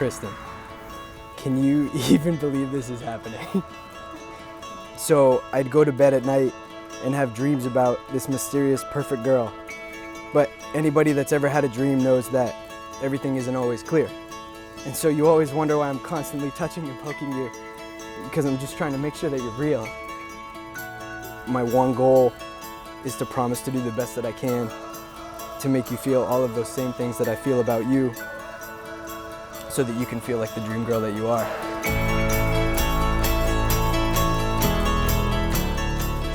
Kristin. Can you even believe this is happening? So I'd go to bed at night and have dreams about this mysterious, perfect girl. But anybody that's ever had a dream knows that everything isn't always clear. And so you always wonder why I'm constantly touching and poking you, because I'm just trying to make sure that you're real. My one goal is to promise to do the best that I can to make you feel all of those same things that I feel about you, so that you can feel like the dream girl that you are.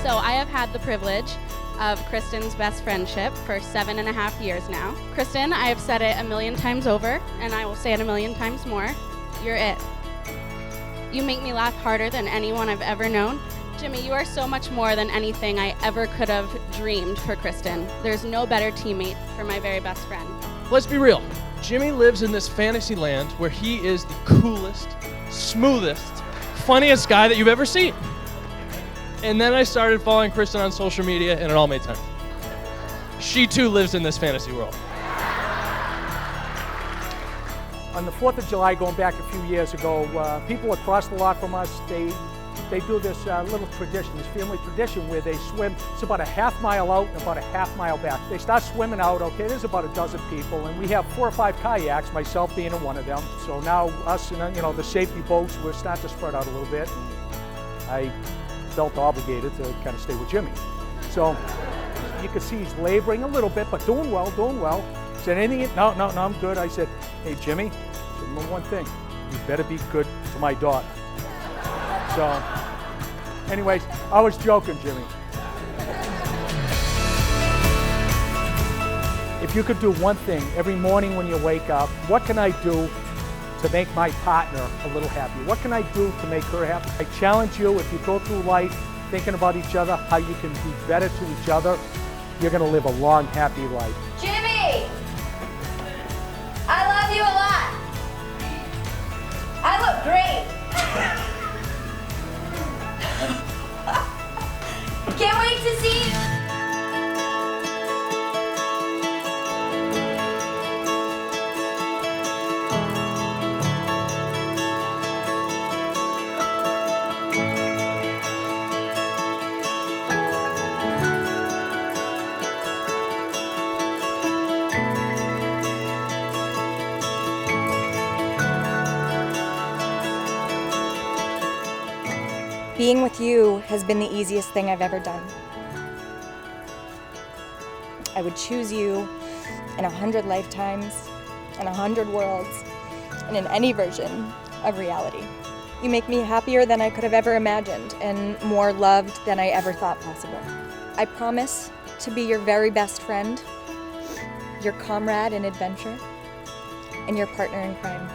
So I have had the privilege of Kristin's best friendship for 7.5 years now. Kristin, I have said it 1,000,000 times over, and I will say it 1,000,000 times more. You're it. You make me laugh harder than anyone I've ever known. Jimmy, you are so much more than anything I ever could have dreamed for Kristin. There's no better teammate for my very best friend. Let's be real. Jimmy lives in this fantasy land where he is the coolest, smoothest, funniest guy that you've ever seen. And then I started following Kristin on social media, and it all made sense. She too lives in this fantasy world. On the 4th of July, going back a few years ago, people across the lot from us, they do this little tradition, this family tradition where they swim. It's about a half mile out and about a half mile back. They start swimming out, okay, there's about a dozen people, and we have 4 or 5 kayaks, myself being in one of them. So now us and the safety boats, we're starting to spread out a little bit. And I felt obligated to kind of stay with Jimmy. So you can see he's laboring a little bit, but doing well, doing well. Said anything? No, I'm good. I said, hey, Jimmy, remember one thing, you better be good to my daughter. So, anyways, I was joking, Jimmy. If you could do one thing every morning when you wake up, what can I do to make my partner a little happier? What can I do to make her happy? I challenge you, if you go through life thinking about each other, how you can be better to each other, you're gonna live a long, happy life. Jimmy! I love you a lot. I look great. Can't wait to see you. Being with you has been the easiest thing I've ever done. I would choose you in 100 lifetimes, in 100 worlds, and in any version of reality. You make me happier than I could have ever imagined and more loved than I ever thought possible. I promise to be your very best friend, your comrade in adventure, and your partner in crime.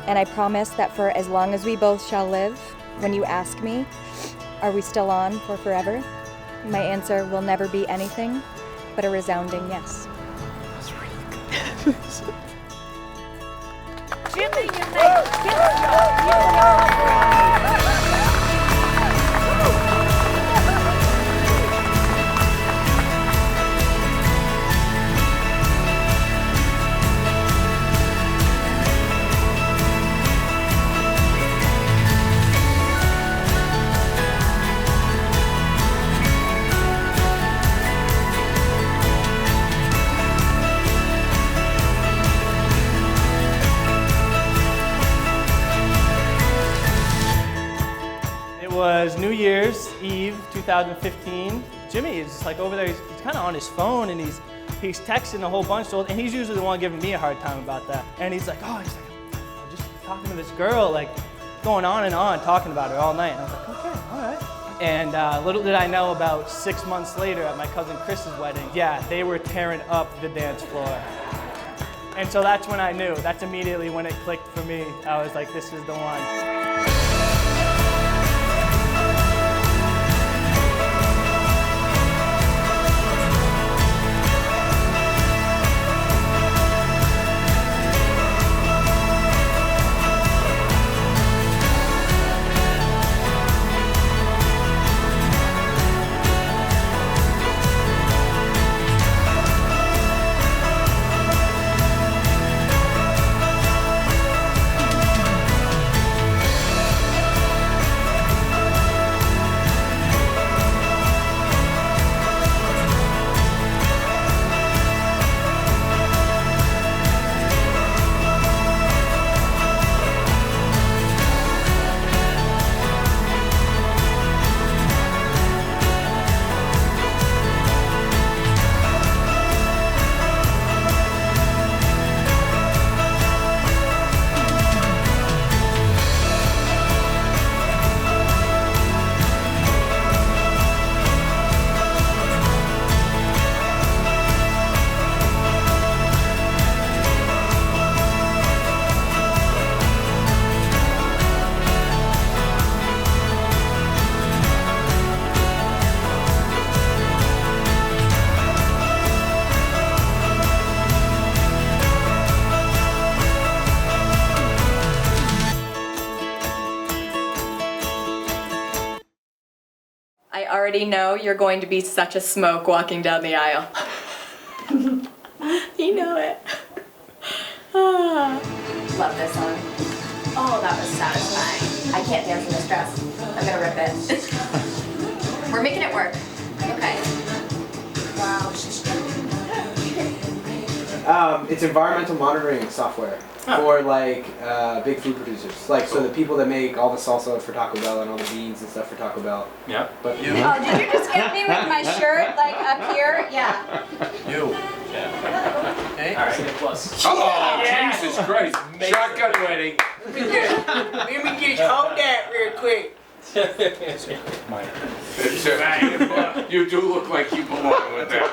And I promise that for as long as we both shall live, when you ask me, are we still on for forever? My answer will never be anything but a resounding yes. That's really good. Jimmy, you make was New Year's Eve 2015. Jimmy is just like over there, he's kind of on his phone and he's texting a whole bunch, and he's usually the one giving me a hard time about that. And he's like, I'm just talking to this girl, like going on and on, talking about her all night. And I was like, okay, all right. And little did I know, about 6 months later at my cousin Chris's wedding, yeah, they were tearing up the dance floor. And so that's when I knew. That's immediately when it clicked for me. I was like, this is the one. already know you're going to be such a smoke walking down the aisle. You know it. Love this song. Oh, that was satisfying. I can't dance in this dress. I'm gonna rip it. We're making it work. Okay. Wow. It's environmental monitoring software for like big food producers. Like so the people that make all the salsa for Taco Bell and all the beans and stuff for Taco Bell. Yeah. But Oh, did you just get me with my shirt like up here? Yeah. You. Hey? All right, get plus. Oh, Jesus Christ. Shotgun wedding. Let me just hold that real quick. You do look like you belong with that.